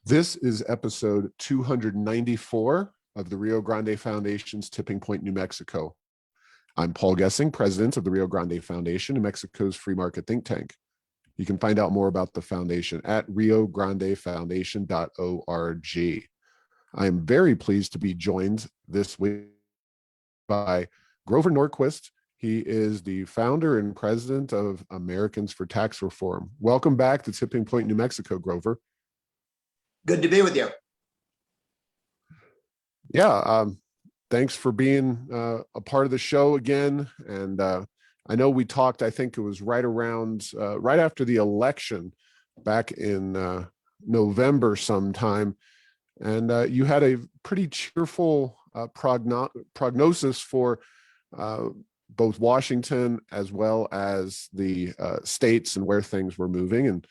This is episode 294 of the Rio Grande Foundation's Tipping Point, New Mexico. I'm Paul Gessing, president of the Rio Grande Foundation, New Mexico's free market think tank. You can find out more about the foundation at riograndefoundation.org. I am very pleased to be joined this week by Grover Norquist. He is the founder and president of Americans for Tax Reform. Welcome back to Tipping Point, New Mexico, Grover. Good to be with you. Yeah, thanks for being a part of the show again. And I know we talked, I think it was right after the election back in November sometime. And you had a pretty cheerful prognosis for both Washington as well as the states and where things were moving. And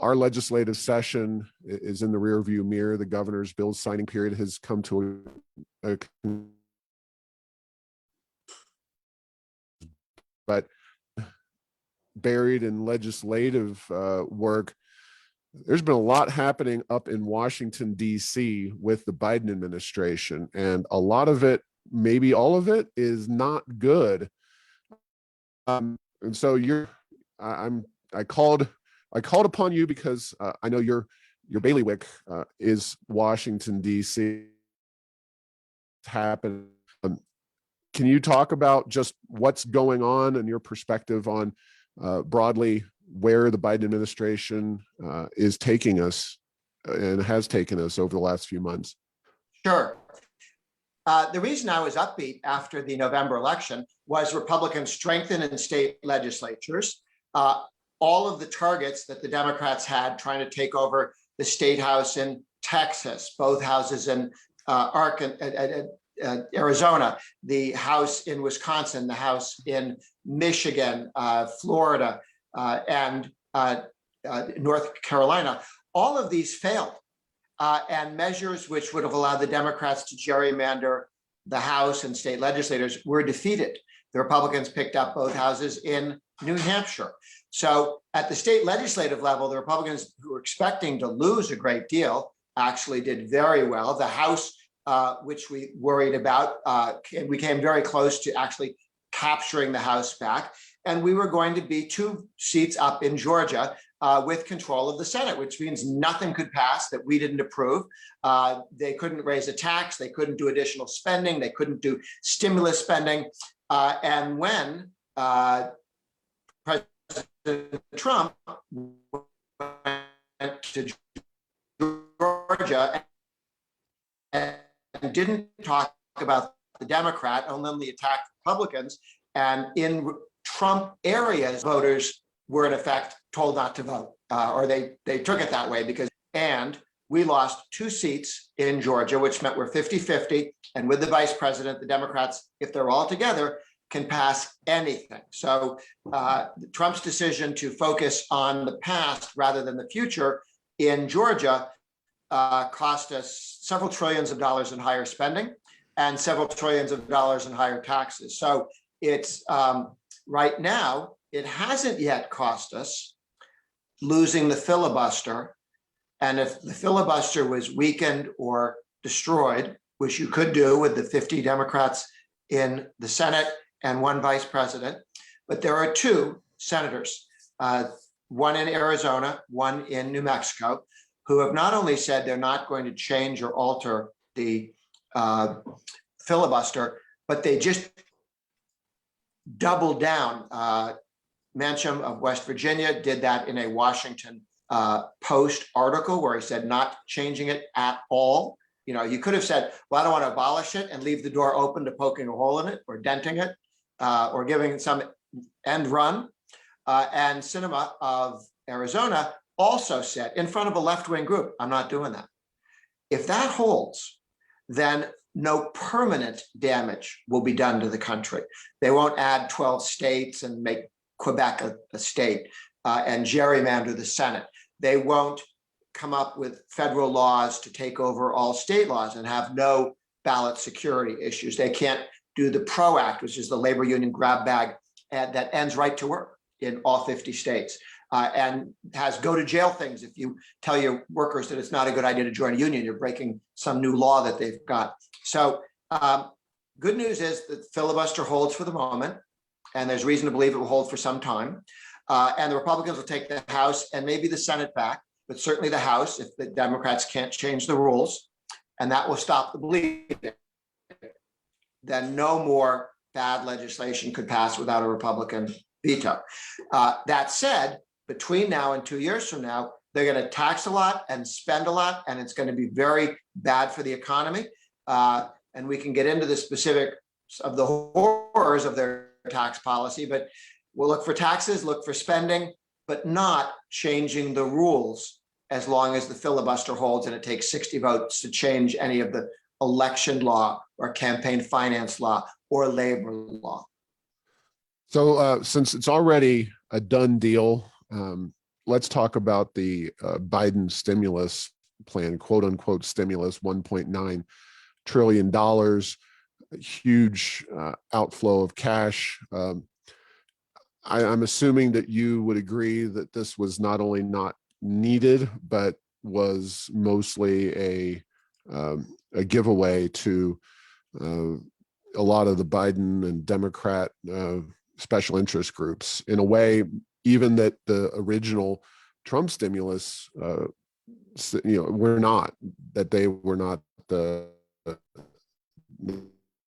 our legislative session is in the rearview mirror. The governor's bill signing period has come to but buried in legislative work, there's been a lot happening up in Washington, D.C. with the Biden administration, and a lot of it, maybe all of it, is not good. And so I called upon you because I know your bailiwick is Washington, D.C. Happened. Can you talk about just what's going on and your perspective on broadly where the Biden administration is taking us and has taken us over the last few months? Sure. The reason I was upbeat after the November election was Republicans strengthened in state legislatures. All of the targets that the Democrats had trying to take over the state house in Texas, both houses in Arizona, the house in Wisconsin, the house in Michigan, Florida, and North Carolina, all of these failed. And measures which would have allowed the Democrats to gerrymander the House and state legislators were defeated. The Republicans picked up both houses in New Hampshire. So at the state legislative level, the Republicans, who were expecting to lose a great deal, actually did very well. The House, which we worried about, we came very close to actually capturing the House back. And we were going to be 2 seats up in Georgia with control of the Senate, which means nothing could pass that we didn't approve. They couldn't raise a tax. They couldn't do additional spending. They couldn't do stimulus spending. And when President Trump went to Georgia and didn't talk about the Democrat, only attacked Republicans, and in Trump areas, voters were in effect told not to vote, or they took it that way and we lost 2 seats in Georgia, which meant we're 50-50. And with the vice president, the Democrats, if they're all together, can pass anything. So Trump's decision to focus on the past rather than the future in Georgia cost us several trillions of dollars in higher spending and several trillions of dollars in higher taxes. So it's right now, it hasn't yet cost us losing the filibuster. And if the filibuster was weakened or destroyed, which you could do with the 50 Democrats in the Senate and 1 vice president, but there are 2 senators, one in Arizona, one in New Mexico, who have not only said they're not going to change or alter the filibuster, but they just doubled down. Manchin of West Virginia did that in a Washington Post article where he said not changing it at all. You could have said, well, I don't want to abolish it and leave the door open to poking a hole in it or denting it or giving it some end run. And Sinema of Arizona also said in front of a left-wing group, I'm not doing that. If that holds, then no permanent damage will be done to the country. They won't add 12 states and make Quebec a state and gerrymander the Senate. They won't come up with federal laws to take over all state laws and have no ballot security issues. They can't do the PRO Act, which is the labor union grab bag that ends right to work in all 50 states. and has go to jail things. If you tell your workers that it's not a good idea to join a union, you're breaking some new law that they've got. So good news is that filibuster holds for the moment, and there's reason to believe it will hold for some time. And the Republicans will take the House and maybe the Senate back, but certainly the House if the Democrats can't change the rules, and that will stop the bleeding. Then no more bad legislation could pass without a Republican veto. That said, between now and 2 years from now, they're going to tax a lot and spend a lot, and it's going to be very bad for the economy. And we can get into the specifics of the horrors of their tax policy, but we'll look for taxes, look for spending, but not changing the rules as long as the filibuster holds and it takes 60 votes to change any of the election law or campaign finance law or labor law. So since it's already a done deal, let's talk about the Biden stimulus plan, quote unquote stimulus, $1.9 trillion, huge outflow of cash. I'm assuming that you would agree that this was not only not needed, but was mostly a giveaway to a lot of the Biden and Democrat special interest groups, in a way, even that the original Trump stimulus, were not the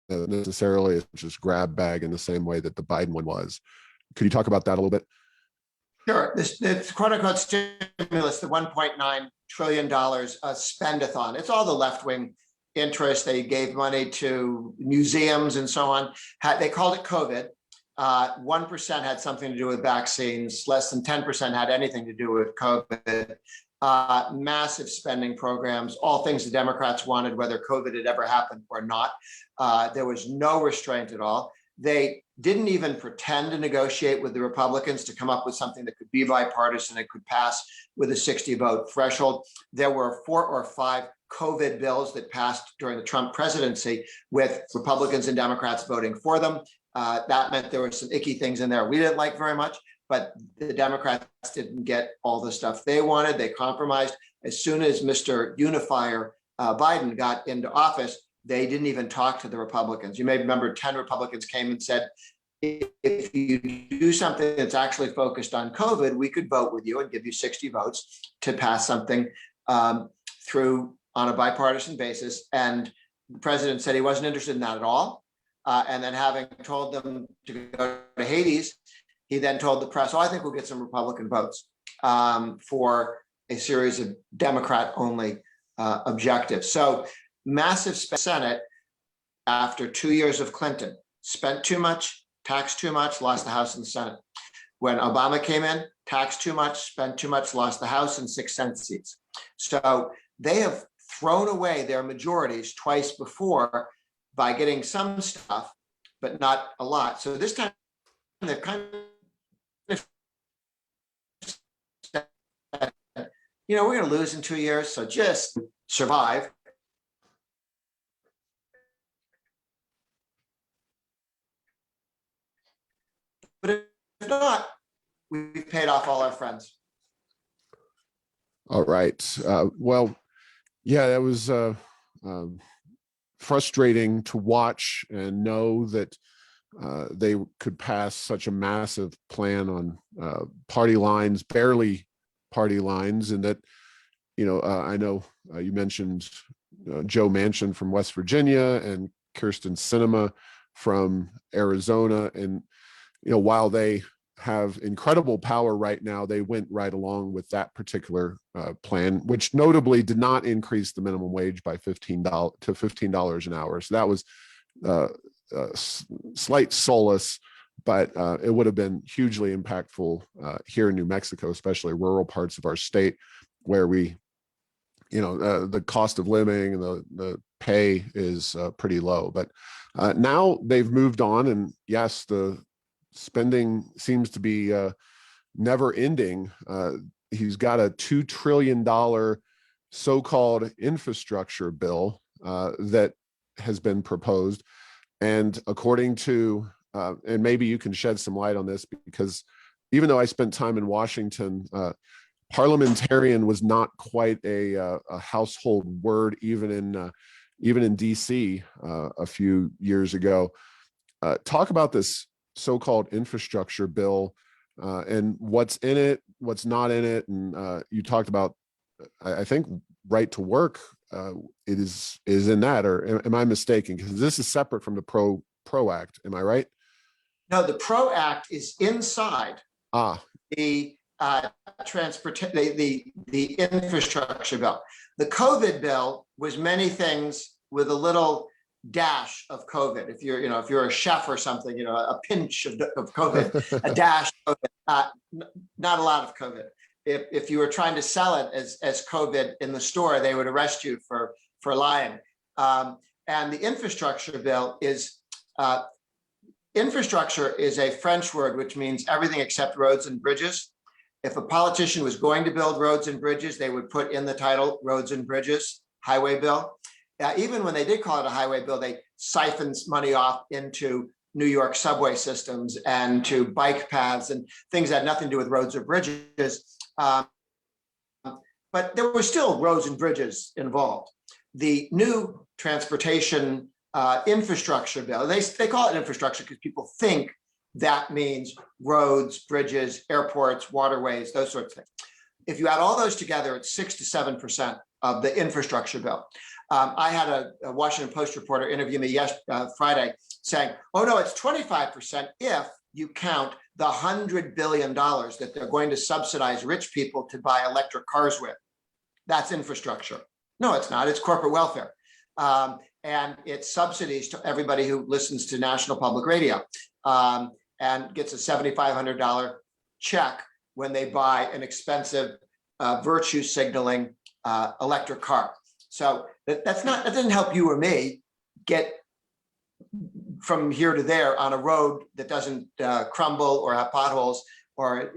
necessarily just grab bag in the same way that the Biden one was. Could you talk about that a little bit? Sure. This quote unquote stimulus, the $1.9 trillion spendathon, it's all the left wing interest. They gave money to museums and so on. They called it COVID. 1% had something to do with vaccines. Less than 10% had anything to do with COVID. Massive spending programs, all things the Democrats wanted, whether COVID had ever happened or not. There was no restraint at all. They didn't even pretend to negotiate with the Republicans to come up with something that could be bipartisan, that could pass with a 60 vote threshold. There were 4 or 5 COVID bills that passed during the Trump presidency with Republicans and Democrats voting for them. That meant there were some icky things in there we didn't like very much, but the Democrats didn't get all the stuff they wanted. They compromised. As soon as Mr. Unifier Biden got into office, they didn't even talk to the Republicans. You may remember 10 Republicans came and said, if you do something that's actually focused on COVID, we could vote with you and give you 60 votes to pass something through on a bipartisan basis. And the president said he wasn't interested in that at all. And then, having told them to go to Hades, he then told the press, I think we'll get some Republican votes for a series of Democrat-only objectives. So massive Senate after 2 years of Clinton, spent too much, taxed too much, lost the House and the Senate. When Obama came in, taxed too much, spent too much, lost the House and 6 Senate seats. So they have thrown away their majorities twice before by getting some stuff, but not a lot. So this time they're kind of, we're going to lose in 2 years, so just survive. But if not, we've paid off all our friends. All right. Well, yeah, that was frustrating to watch and know that they could pass such a massive plan on party lines, barely party lines, and that, I know you mentioned Joe Manchin from West Virginia and Kyrsten Sinema from Arizona, and while they have incredible power right now, they went right along with that particular plan, which notably did not increase the minimum wage by $15 to $15 an hour. So that was slight solace, but it would have been hugely impactful here in New Mexico, especially rural parts of our state, where we, the cost of living and the pay is pretty low. But now they've moved on, and yes, the spending seems to be never ending. He's got a $2 trillion so-called infrastructure bill that has been proposed. And according to, and maybe you can shed some light on this, because even though I spent time in Washington, parliamentarian was not quite a household word, even in DC a few years ago. Talk about this so-called infrastructure bill and what's in it, what's not in it, and you talked about, I think, right to work. It is in that, or am I mistaken? Because this is separate from the Pro Act. Am I right? No, the PRO Act is inside Ah, the the infrastructure bill. The COVID bill was many things with a little dash of COVID. If you're a chef or something, a pinch of COVID, a dash of COVID, not a lot of COVID. If you were trying to sell it as COVID in the store, they would arrest you for lying. And the infrastructure bill is, infrastructure is a French word which means everything except roads and bridges. If a politician was going to build roads and bridges, they would put in the title roads and bridges, highway bill. Even when they did call it a highway bill, they siphoned money off into New York subway systems and to bike paths and things that had nothing to do with roads or bridges. But there were still roads and bridges involved. The new transportation infrastructure bill, they call it infrastructure because people think that means roads, bridges, airports, waterways, those sorts of things. If you add all those together, it's 6 to 7% of the infrastructure bill. I had a Washington Post reporter interview me Friday saying, oh no, it's 25% if you count the $100 billion that they're going to subsidize rich people to buy electric cars with. That's infrastructure. No, it's not. It's corporate welfare. And it's subsidies to everybody who listens to National Public Radio and gets a $7,500 check when they buy an expensive virtue signaling electric car. So that doesn't help you or me get from here to there on a road that doesn't crumble or have potholes or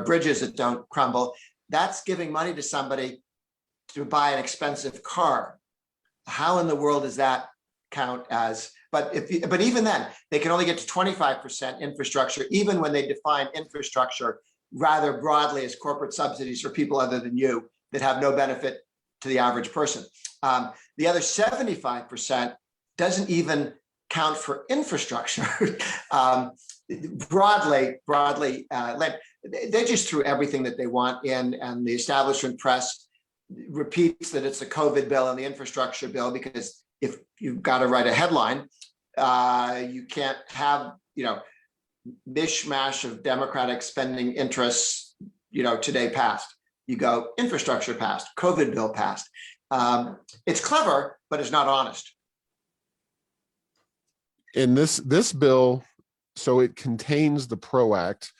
bridges that don't crumble. That's giving money to somebody to buy an expensive car. How in the world does that count as? But even then, they can only get to 25% infrastructure, even when they define infrastructure rather broadly as corporate subsidies for people other than you that have no benefit to the average person. The other 75% doesn't even count for infrastructure. broadly, they just threw everything that they want in, and the establishment press repeats that it's a COVID bill and the infrastructure bill, because if you've got to write a headline, you can't have, mishmash of Democratic spending interests, today passed. You go infrastructure passed, COVID bill passed. It's clever, but it's not honest. in this bill, so it contains the PRO Act,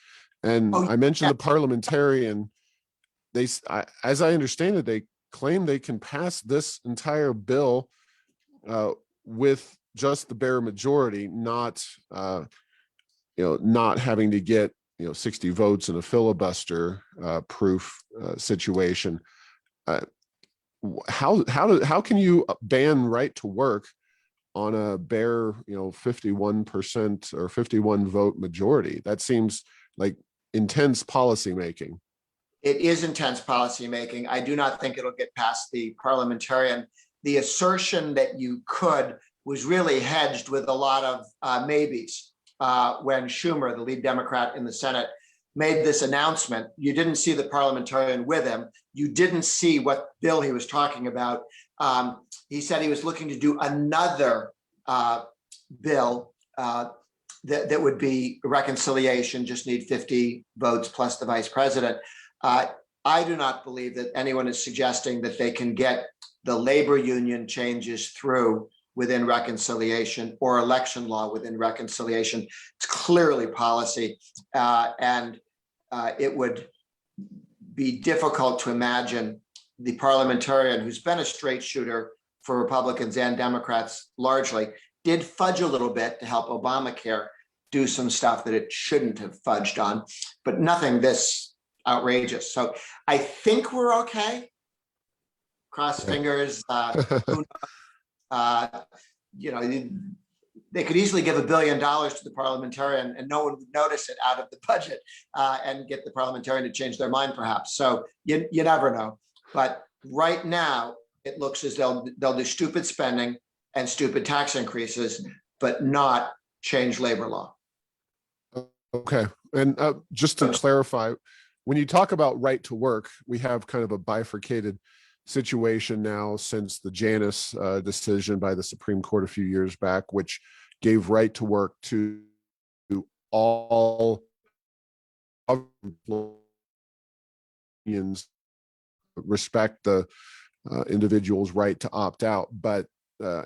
and I mentioned the parliamentarian. As I understand it, they claim they can pass this entire bill with just the bare majority, not not having to get 60 votes in a filibuster proof situation. How can you ban right to work on a bare 51% or 51 vote majority? That seems like intense policymaking. It is intense policymaking. I do not think it'll get past the parliamentarian. The assertion that you could was really hedged with a lot of maybes. When Schumer, the lead Democrat in the Senate, made this announcement, you didn't see the parliamentarian with him. You didn't see what bill he was talking about. He said he was looking to do another bill that would be reconciliation, just need 50 votes plus the vice president. I do not believe that anyone is suggesting that they can get the labor union changes through within reconciliation or election law within reconciliation. It's clearly policy, and it would be difficult to imagine the parliamentarian, who's been a straight shooter for Republicans and Democrats largely, did fudge a little bit to help Obamacare do some stuff that it shouldn't have fudged on, but nothing this outrageous. So I think we're okay. Cross fingers. Who knows? they could easily give $1 billion to the parliamentarian and no one would notice it out of the budget and get the parliamentarian to change their mind, perhaps. So you never know. But right now, it looks as though they'll do stupid spending and stupid tax increases, but not change labor law. Okay. And just to clarify, when you talk about right to work, we have kind of a bifurcated situation now since the Janus decision by the Supreme Court a few years back, which gave right to work to all unions, respect the individual's right to opt out. But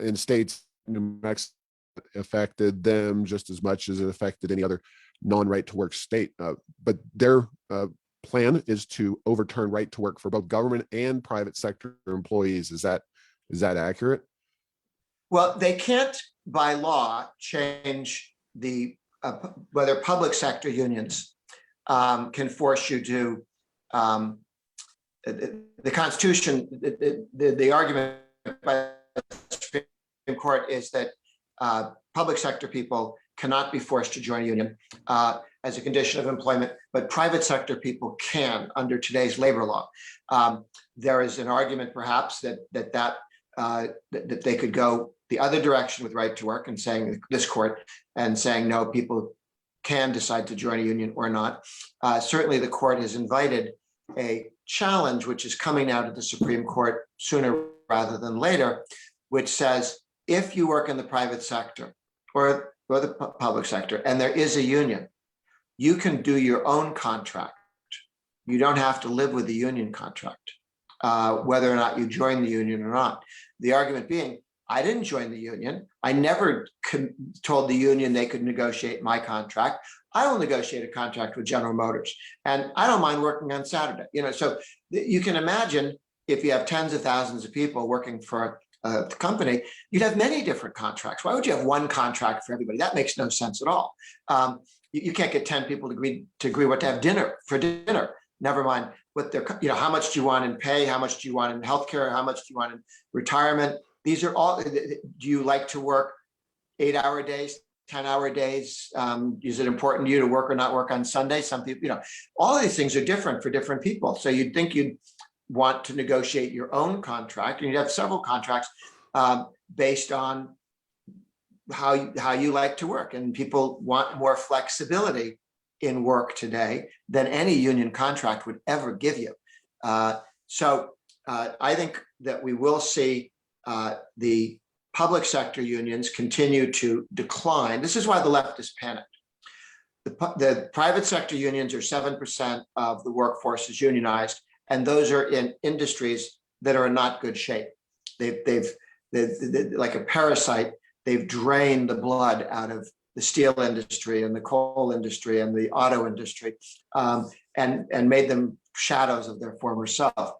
in states, New Mexico affected them just as much as it affected any other non-right to work state. But their plan is to overturn right to work for both government and private sector employees. Is that accurate? Well, they can't by law change the whether public sector unions can force you to the Constitution. The argument by the Supreme Court is that public sector people cannot be forced to join a union as a condition of employment, but private sector people can under today's labor law. There is an argument, perhaps, that they could go the other direction with right to work and saying this court and saying no, people can decide to join a union or not. Certainly, the court has invited a challenge, which is coming out of the Supreme Court sooner rather than later, which says if you work in the private sector or the public sector and there is a union, you can do your own contract. You don't have to live with the union contract, whether or not you join the union or not. The argument being, I didn't join the union. I never told the union they could negotiate my contract. I will negotiate a contract with General Motors, and I don't mind working on Saturday. So you can imagine if you have tens of thousands of people working for a company, you'd have many different contracts. Why would you have one contract for everybody? That makes no sense at all. You can't get 10 people to agree what to have for dinner. Never mind what they're, how much do you want in pay? How much do you want in healthcare? How much do you want in retirement? These are all, do you like to work 8-hour days, 10-hour days? Is it important to you to work or not work on Sunday? Some people, all of these things are different for different people. So you'd think you'd want to negotiate your own contract, and you'd have several contracts based on how you like to work. And people want more flexibility in work today than any union contract would ever give you. So I think that we will see the public sector unions continue to decline. This is why the left is panicked. The private sector unions are 7% of the workforce is unionized, and those are in industries that are in not good shape. They've like a parasite, they've drained the blood out of the steel industry and the coal industry and the auto industry, and made them shadows of their former self,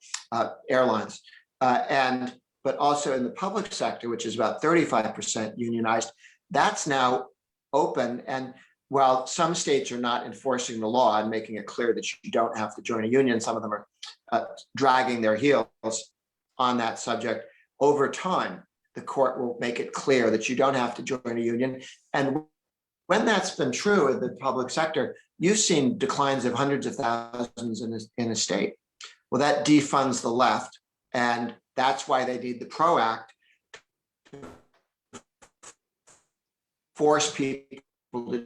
airlines. But also in the public sector, which is about 35% unionized, that's now open. And while some states are not enforcing the law and making it clear that you don't have to join a union, some of them are dragging their heels on that subject. Over time, the court will make it clear that you don't have to join a union. And when that's been true in the public sector, you've seen declines of hundreds of thousands in a state. Well, that defunds the left, and that's why they need the PRO Act to force people to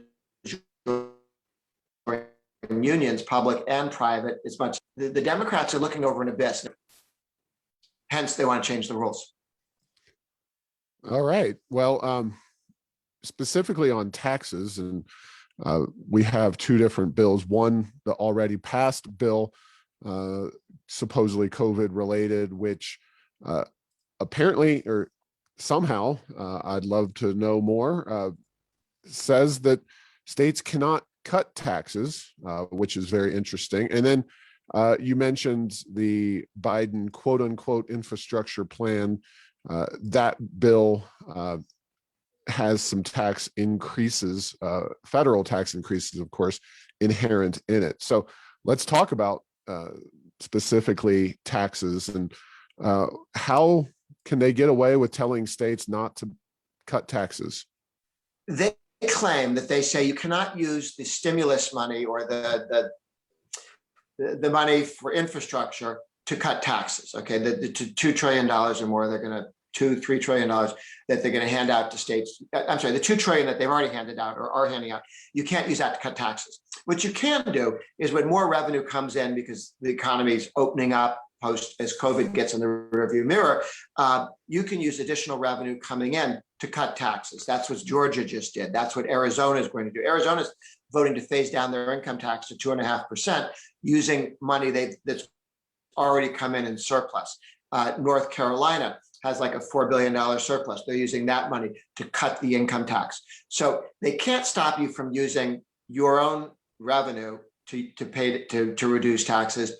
join unions, public and private, as much. The Democrats are looking over an abyss. Hence, they want to change the rules. All right. Well, specifically on taxes, and we have two different bills. One, the already passed bill, supposedly COVID related, which apparently or somehow, I'd love to know more, says that states cannot cut taxes, which is very interesting. And then you mentioned the Biden quote unquote infrastructure plan. That bill has some tax increases, federal tax increases, of course, inherent in it. So let's talk about specifically taxes and how can they get away with telling states not to cut taxes? they claim that they say you cannot use the stimulus money or the money for infrastructure to cut taxes. Okay, the $2 trillion or more, they're going to $2-3 trillion that they're going to hand out to states. I'm sorry, the $2 trillion that they've already handed out or are handing out. You can't use that to cut taxes. What you can do is when more revenue comes in because the economy is opening up post as COVID gets in the rearview mirror, you can use additional revenue coming in to cut taxes. That's what Georgia just did. That's what Arizona is going to do. Arizona's voting to phase down their income tax to 2.5% using money that's already come in surplus. North Carolina has like a $4 billion surplus. They're using that money to cut the income tax. So they can't stop you from using your own revenue to reduce taxes,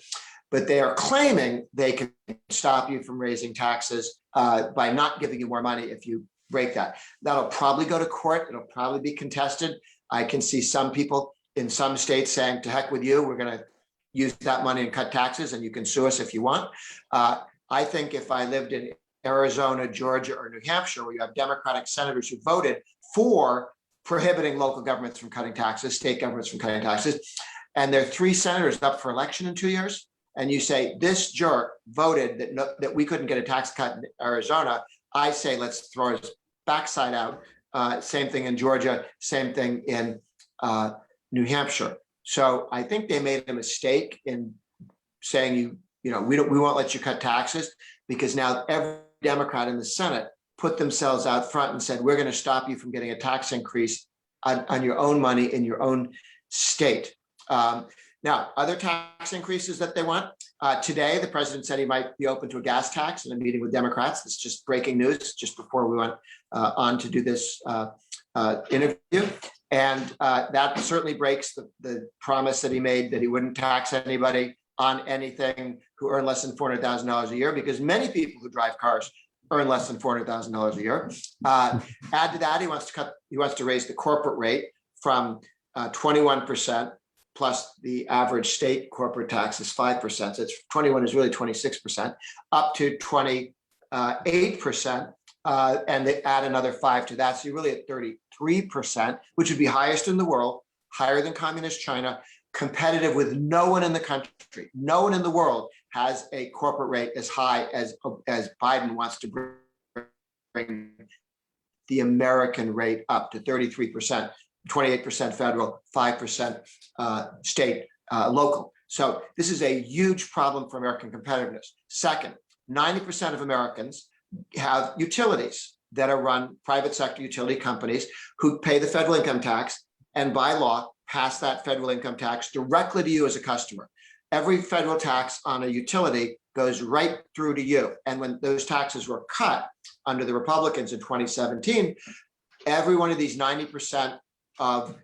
but they are claiming they can stop you from raising taxes by not giving you more money if you break that. That'll probably go to court. It'll probably be contested. I can see some people in some states saying, to heck with you, we're going to use that money and cut taxes, and you can sue us if you want. I think if I lived in Arizona, Georgia, or New Hampshire, where you have Democratic senators who voted for prohibiting local governments from cutting taxes, state governments from cutting taxes, and there are 3 senators up for election in 2 years, and you say, this jerk voted that we couldn't get a tax cut in Arizona, I say, let's throw his backside out. Same thing in Georgia, same thing in New Hampshire. So I think they made a mistake in saying, we won't let you cut taxes, because now every Democrat in the Senate put themselves out front and said, we're going to stop you from getting a tax increase on your own money in your own state. Now, other tax increases that they want. Today, the president said he might be open to a gas tax in a meeting with Democrats. It's just breaking news just before we went on to do this interview. And that certainly breaks the promise that he made that he wouldn't tax anybody on anything who earn less than $400,000 a year, because many people who drive cars earn less than $400,000 a year. Add to that, he wants to raise the corporate rate from 21%, plus the average state corporate tax is 5%. So it's 21 is really 26%, up to 28%. And they add another 5 to that. So you're really at 33%, which would be highest in the world, higher than communist China, competitive with no one in the country. No one in the world has a corporate rate as high as Biden wants to bring the American rate up to 33%, 28% federal, 5% state, local. So this is a huge problem for American competitiveness. Second, 90% of Americans have utilities that are run, private sector utility companies who pay the federal income tax, and by law pass that federal income tax directly to you as a customer. Every federal tax on a utility goes right through to you. And when those taxes were cut under the Republicans in 2017, every one of these 90% of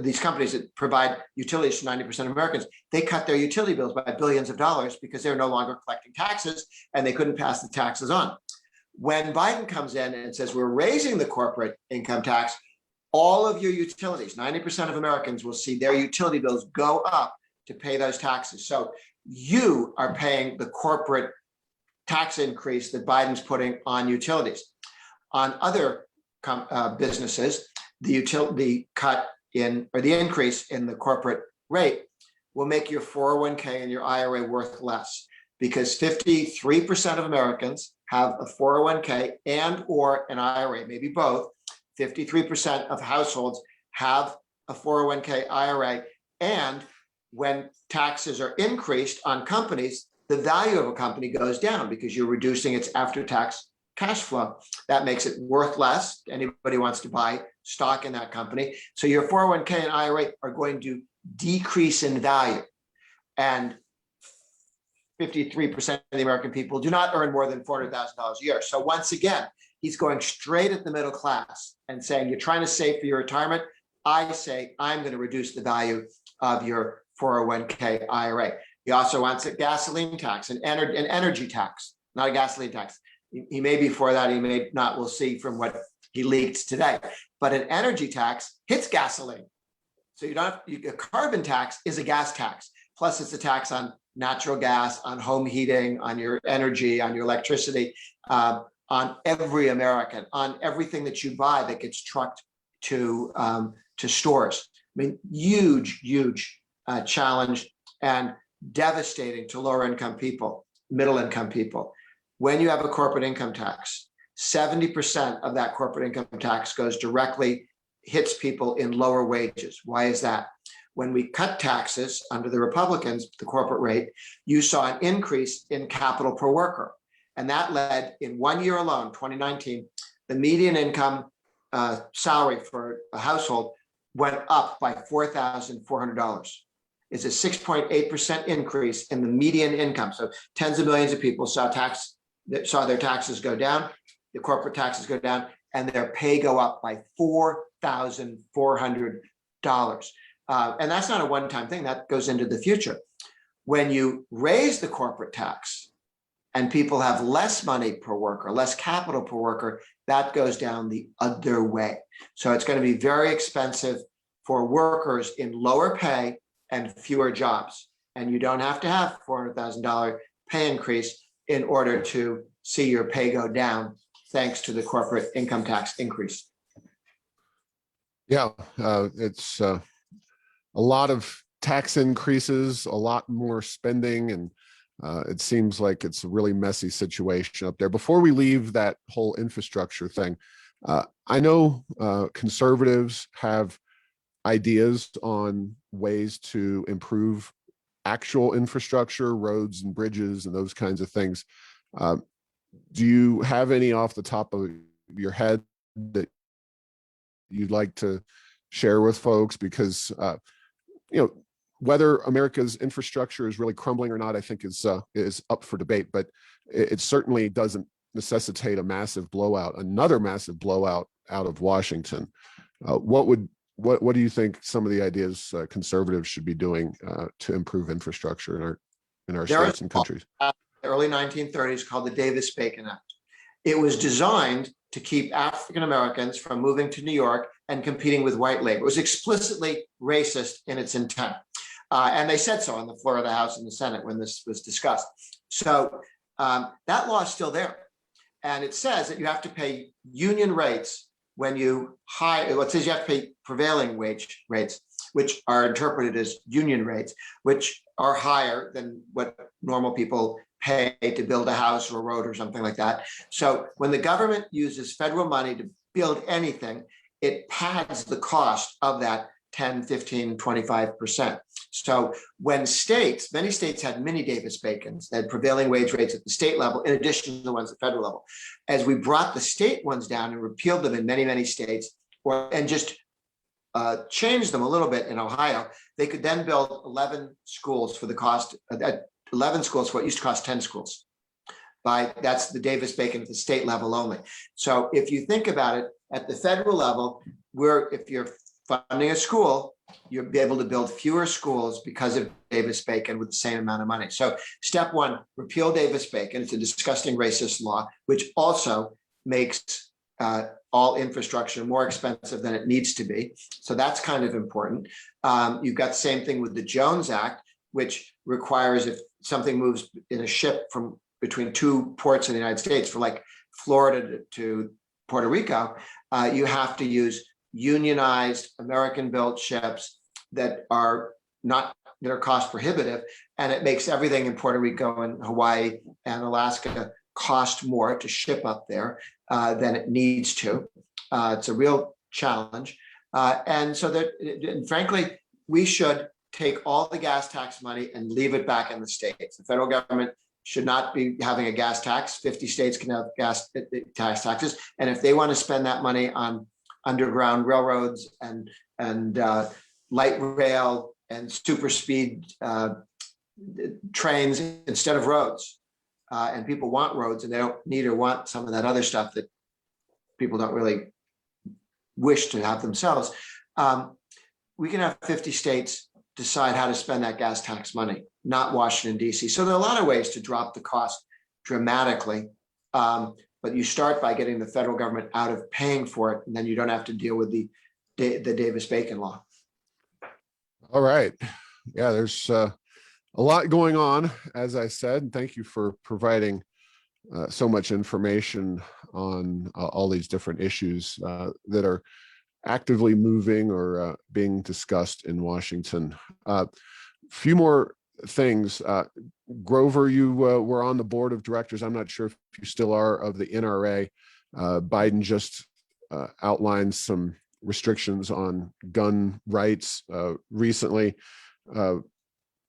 these companies that provide utilities to 90% of Americans, they cut their utility bills by billions of dollars because they're no longer collecting taxes and they couldn't pass the taxes on. When Biden comes in and says, we're raising the corporate income tax, all of your utilities, 90% of Americans will see their utility bills go up to pay those taxes. So you are paying the corporate tax increase that Biden's putting on utilities. On other businesses, the cut in, or the increase in the corporate rate will make your 401k and your IRA worth less, because 53% of Americans have a 401k and or an IRA, maybe both. 53% of households have a 401k IRA, and when taxes are increased on companies, the value of a company goes down because you're reducing its after-tax cash flow. That makes it worth less. Anybody wants to buy stock in that company. So your 401k and IRA are going to decrease in value. And 53% of the American people do not earn more than $400,000 a year. So once again, he's going straight at the middle class and saying, you're trying to save for your retirement. I say, I'm going to reduce the value of your 401k IRA. He also wants a gasoline tax, an energy tax, not a gasoline tax. He may be for that, he may not, we'll see from what he leaked today. But an energy tax hits gasoline. So you don't have, a carbon tax is a gas tax. Plus it's a tax on natural gas, on home heating, on your energy, on your electricity. On on every American, on everything that you buy that gets trucked to stores. I mean, huge challenge and devastating to lower income people, middle income people. When you have a corporate income tax, 70% of that corporate income tax goes directly, hits people in lower wages. Why is that? When we cut taxes under the Republicans, the corporate rate, you saw an increase in capital per worker. And that led, in 1 year alone, 2019, the median income salary for a household went up by $4,400. It's a 6.8% increase in the median income. So tens of millions of people saw their taxes go down, the corporate taxes go down, and their pay go up by $4,400. And that's not a one-time thing, that goes into the future. When you raise the corporate tax and people have less money per worker, less capital per worker, that goes down the other way. So it's going to be very expensive for workers in lower pay and fewer jobs. And you don't have to have $400,000 pay increase in order to see your pay go down, thanks to the corporate income tax increase. Yeah, it's a lot of tax increases, a lot more spending, and it seems like it's a really messy situation up there. Before we leave that whole infrastructure thing, I know conservatives have ideas on ways to improve actual infrastructure, roads and bridges and those kinds of things. Do you have any off the top of your head that you'd like to share with folks? Because whether America's infrastructure is really crumbling or not, I think is up for debate, but it certainly doesn't necessitate a massive blowout, another massive blowout out of Washington. What do you think some of the ideas conservatives should be doing to improve infrastructure in our states and countries? The early 1930s, called the Davis-Bacon Act. It was designed to keep African Americans from moving to New York and competing with white labor. It was explicitly racist in its intent. And they said so on the floor of the House and the Senate when this was discussed. So that law is still there. And it says that you have to pay union rates when you hire, it says you have to pay prevailing wage rates, which are interpreted as union rates, which are higher than what normal people pay to build a house or a road or something like that. So when the government uses federal money to build anything, it pads the cost of that 10, 15, 25%. So when many states had mini Davis-Bacons, they had prevailing wage rates at the state level, in addition to the ones at the federal level. As we brought the state ones down and repealed them in many states, and just changed them a little bit in Ohio, they could then build 11 schools for the cost, 11 schools for what used to cost 10 schools. That's the Davis-Bacon at the state level only. So if you think about it, at the federal level, if you're funding a school, you'll be able to build fewer schools because of Davis-Bacon with the same amount of money. So step one, repeal Davis-Bacon. It's a disgusting racist law, which also makes all infrastructure more expensive than it needs to be. So that's kind of important. You've got the same thing with the Jones Act, which requires if something moves in a ship from between two ports in the United States, for like Florida to Puerto Rico, you have to use unionized American-built ships that are cost prohibitive, and it makes everything in Puerto Rico and Hawaii and Alaska cost more to ship up there than it needs to. It's a real challenge, and so and frankly, we should take all the gas tax money and leave it back in the states. The federal government should not be having a gas tax. 50 states can have gas taxes, and if they want to spend that money on underground railroads and light rail and super speed trains instead of roads. And people want roads, and they don't need or want some of that other stuff that people don't really wish to have themselves. We can have 50 states decide how to spend that gas tax money, not Washington, D.C. So there are a lot of ways to drop the cost dramatically. But you start by getting the federal government out of paying for it, and then you don't have to deal with the Davis-Bacon law. All right. Yeah, there's a lot going on, as I said. Thank you for providing so much information on all these different issues that are actively moving or being discussed in Washington. Few more things. Grover, you were on the board of directors. I'm not sure if you still are, of the NRA. Biden just outlined some restrictions on gun rights recently.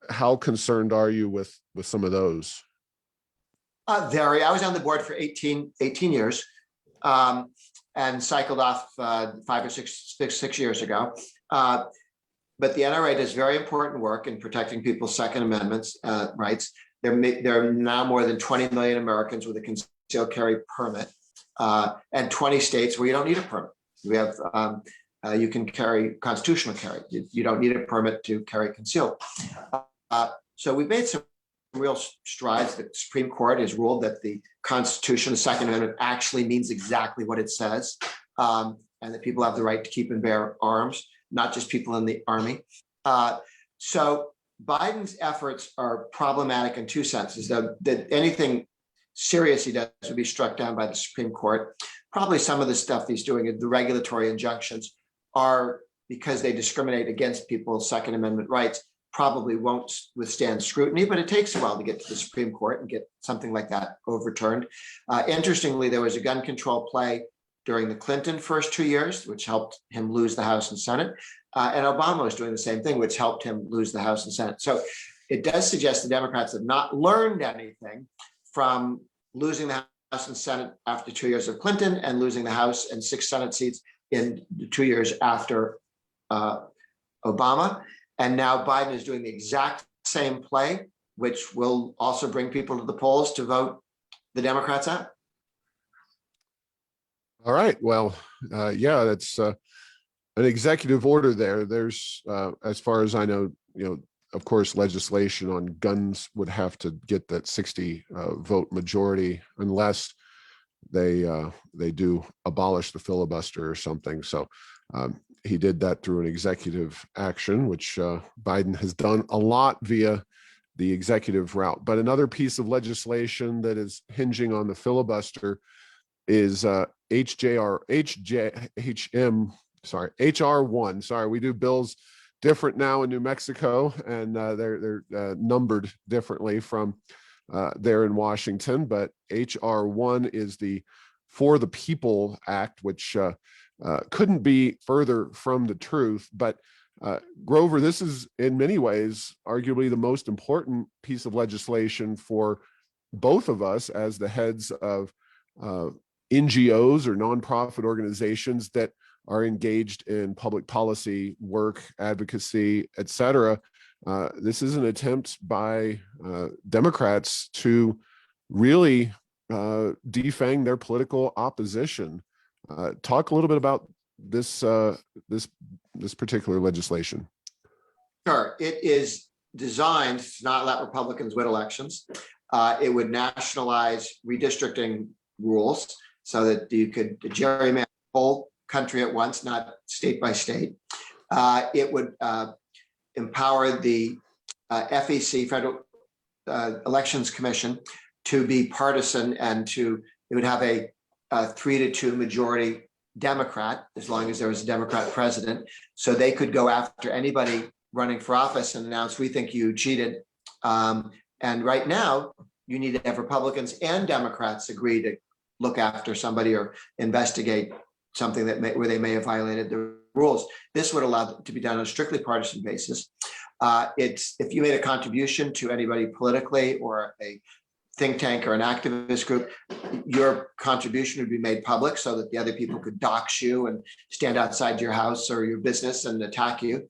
How concerned are you with some of those? Very. I was on the board for 18 years and cycled off 6 years ago. But the NRA does very important work in protecting people's Second Amendment rights. There are now more than 20 million Americans with a concealed carry permit, and 20 states where you don't need a permit. We have you can carry constitutional carry. You don't need a permit to carry concealed. So we've made some real strides. The Supreme Court has ruled that the Constitution, the Second Amendment, actually means exactly what it says, and that people have the right to keep and bear arms, not just people in the army. So Biden's efforts are problematic in two senses. That anything serious he does would be struck down by the Supreme Court. Probably some of the stuff he's doing, the regulatory injunctions, are because they discriminate against people's Second Amendment rights, probably won't withstand scrutiny, but it takes a while to get to the Supreme Court and get something like that overturned. Interestingly, there was a gun control play during the Clinton first 2 years, which helped him lose the House and Senate. And Obama was doing the same thing, which helped him lose the House and Senate. So it does suggest the Democrats have not learned anything from losing the House and Senate after 2 years of Clinton and losing the House and 6 Senate seats in the 2 years after Obama. And now Biden is doing the exact same play, which will also bring people to the polls to vote the Democrats out. All right. Well, yeah, that's an executive order there. There's, as far as I know, of course, legislation on guns would have to get that 60 vote majority unless they do abolish the filibuster or something. So he did that through an executive action, which Biden has done a lot via the executive route. But another piece of legislation that is hinging on the filibuster is HR1. Sorry, we do bills different now in New Mexico, and they're numbered differently from there in Washington. But HR1 is the For the People Act, which couldn't be further from the truth. But Grover, this is in many ways arguably the most important piece of legislation for both of us as the heads of NGOs or nonprofit organizations that are engaged in public policy work, advocacy, et cetera. This is an attempt by Democrats to really defang their political opposition. Talk a little bit about this particular legislation. Sure. It is designed to not let Republicans win elections. It would nationalize redistricting rules so that you could gerrymander the whole country at once, not state by state. It would empower the FEC, Federal Elections Commission, to be partisan, and it would have a 3-2 majority Democrat, as long as there was a Democrat president. So they could go after anybody running for office and announce, we think you cheated. And right now, you need to have Republicans and Democrats agree to look after somebody or investigate something where they may have violated the rules. This would allow it to be done on a strictly partisan basis. If you made a contribution to anybody politically or a think tank or an activist group, your contribution would be made public so that the other people could dox you and stand outside your house or your business and attack you.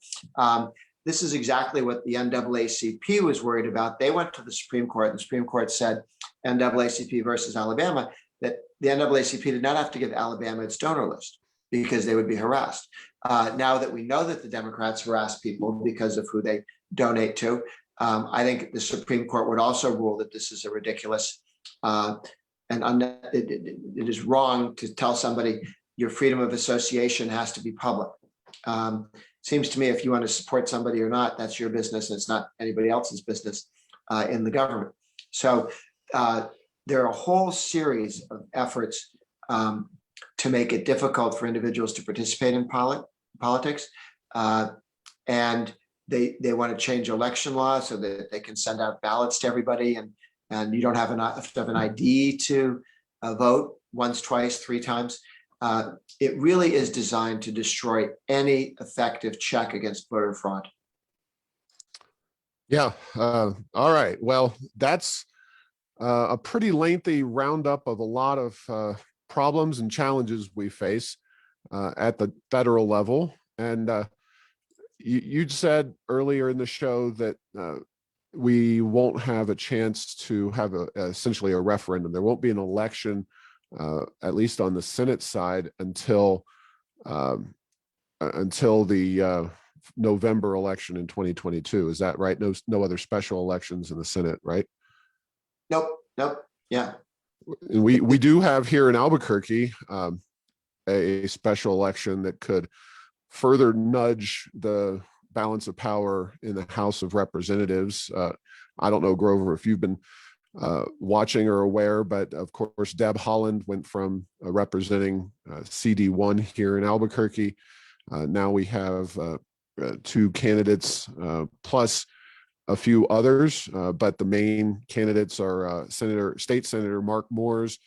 This is exactly what the NAACP was worried about. They went to the Supreme Court, and the Supreme Court said, NAACP versus Alabama, that the NAACP did not have to give Alabama its donor list because they would be harassed. Now that we know that the Democrats harass people because of who they donate to, I think the Supreme Court would also rule that this is a ridiculous it is wrong to tell somebody your freedom of association has to be public. Seems to me if you want to support somebody or not, that's your business. And it's not anybody else's business in the government. So there are a whole series of efforts to make it difficult for individuals to participate in politics. And they want to change election law so that they can send out ballots to everybody, and you don't have to have an ID to vote once, twice, three times. It really is designed to destroy any effective check against voter fraud. Yeah. All right. Well, that's a pretty lengthy roundup of a lot of problems and challenges we face at the federal level. And you said earlier in the show that we won't have a chance to have essentially a referendum. There won't be an election, at least on the Senate side, until the November election in 2022. Is that right? No other special elections in the Senate, right? Nope. Yeah. And we do have here in Albuquerque a special election that could further nudge the balance of power in the House of Representatives. I don't know, Grover, if you've been watching or aware, but of course, Deb Haaland went from representing CD1 here in Albuquerque. Now we have two candidates plus a few others, but the main candidates are State Senator Mark Moores,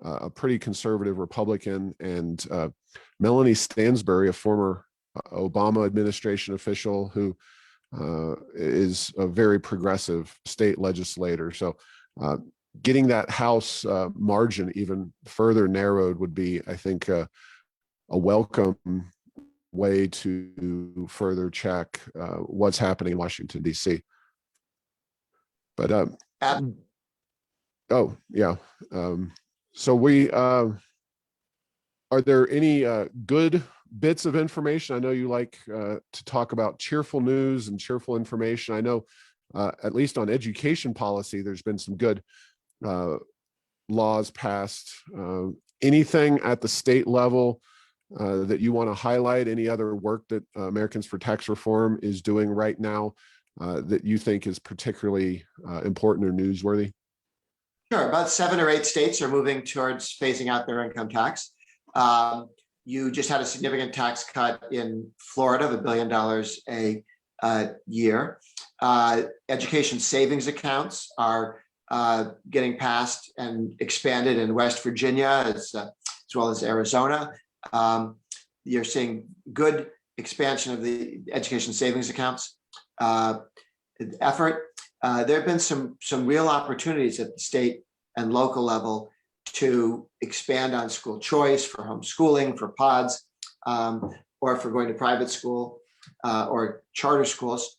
a pretty conservative Republican, and Melanie Stansbury, a former Obama administration official who is a very progressive state legislator. So getting that House margin even further narrowed would be, I think, a welcome way to further check what's happening in Washington, D.C. But oh yeah. So we are there any good bits of information? I know you like to talk about cheerful news and cheerful information. I know at least on education policy, there's been some good laws passed. Anything at the state level that you want to highlight? Any other work that Americans for Tax Reform is doing right now that you think is particularly important or newsworthy? Sure. About 7 or 8 states are moving towards phasing out their income tax. You just had a significant tax cut in Florida of $1 billion a year. Education savings accounts are getting passed and expanded in West Virginia as well as Arizona. You're seeing good expansion of the education savings accounts effort. There have been some real opportunities at the state and local level to expand on school choice for homeschooling, for pods, or for going to private school or charter schools.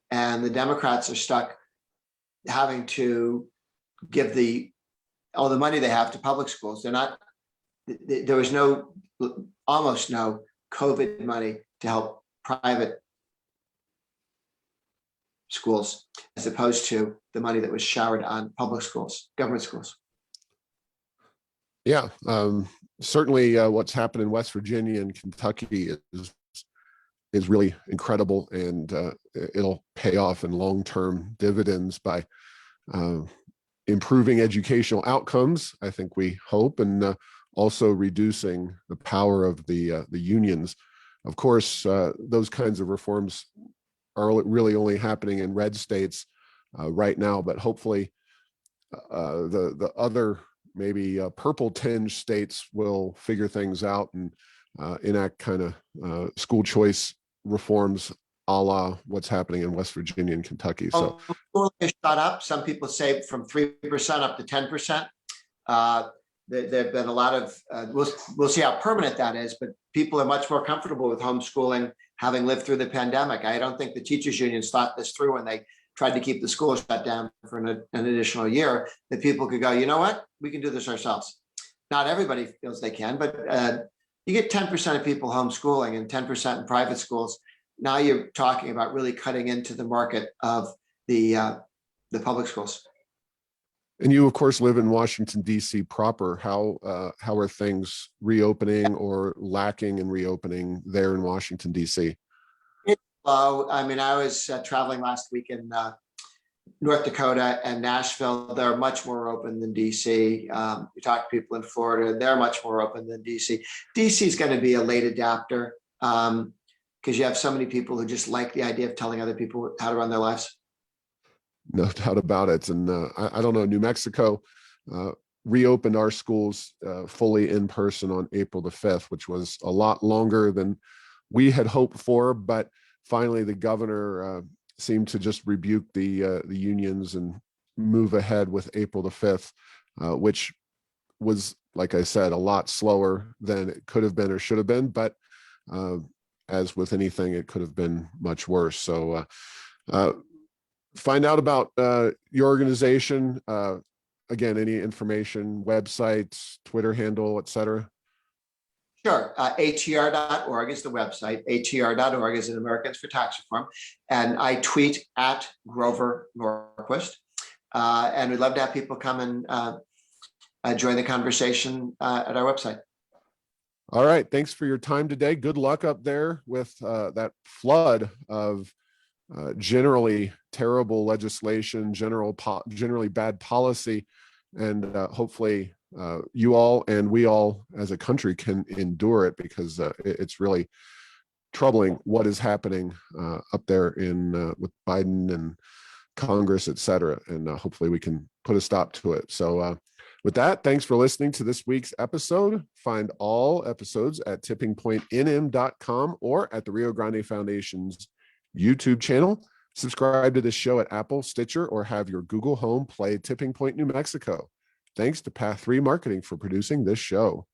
And the Democrats are stuck having to give all the money they have to public schools. There was almost no COVID money to help private schools, as opposed to the money that was showered on public schools, government schools. Yeah, certainly what's happened in West Virginia and Kentucky is really incredible, and it'll pay off in long-term dividends by improving educational outcomes, I think we hope, and also reducing the power of the unions. Of course, those kinds of reforms are really only happening in red states right now, but hopefully the other maybe purple tinge states will figure things out and enact kind of school choice reforms a la what's happening in West Virginia and Kentucky. So schooling is shot up. Some people say from 3% up to 10%. There have been a lot of, we'll see how permanent that is, but people are much more comfortable with homeschooling, having lived through the pandemic. I don't think the teachers unions thought this through when they tried to keep the schools shut down for an additional year, that people could go, you know what, we can do this ourselves. Not everybody feels they can, but you get 10% of people homeschooling and 10% in private schools. Now you're talking about really cutting into the market of the public schools. And you, of course, live in Washington, D.C. proper. How are things reopening or lacking in reopening there in Washington, D.C.? It's low. I mean, I was traveling last week in North Dakota and Nashville, they're much more open than DC. You talk to people in Florida, they're much more open than DC. DC is going to be a late adapter because you have so many people who just like the idea of telling other people how to run their lives. No doubt about it. And I don't know, New Mexico reopened our schools fully in person on April the 5th, which was a lot longer than we had hoped for. But finally, the governor seemed to just rebuke the unions and move ahead with April the 5th, which was, like I said, a lot slower than it could have been or should have been. But as with anything, it could have been much worse. So find out about your organization. Again, any information, websites, Twitter handle, etc. Sure. HER.org is the website. HER.org is an Americans for Tax Reform. And I tweet at Grover Norquist. And we'd love to have people come and join the conversation at our website. All right. Thanks for your time today. Good luck up there with that flood of generally terrible legislation, generally bad policy, and hopefully you all and we all as a country can endure it, because it's really troubling what is happening up there in with Biden and Congress, et cetera. And hopefully we can put a stop to it. So with that, thanks for listening to this week's episode. Find all episodes at tippingpointnm.com or at the Rio Grande Foundation's YouTube channel. Subscribe to this show at Apple, Stitcher, or have your Google Home play Tipping Point New Mexico. Thanks to Path 3 Marketing for producing this show.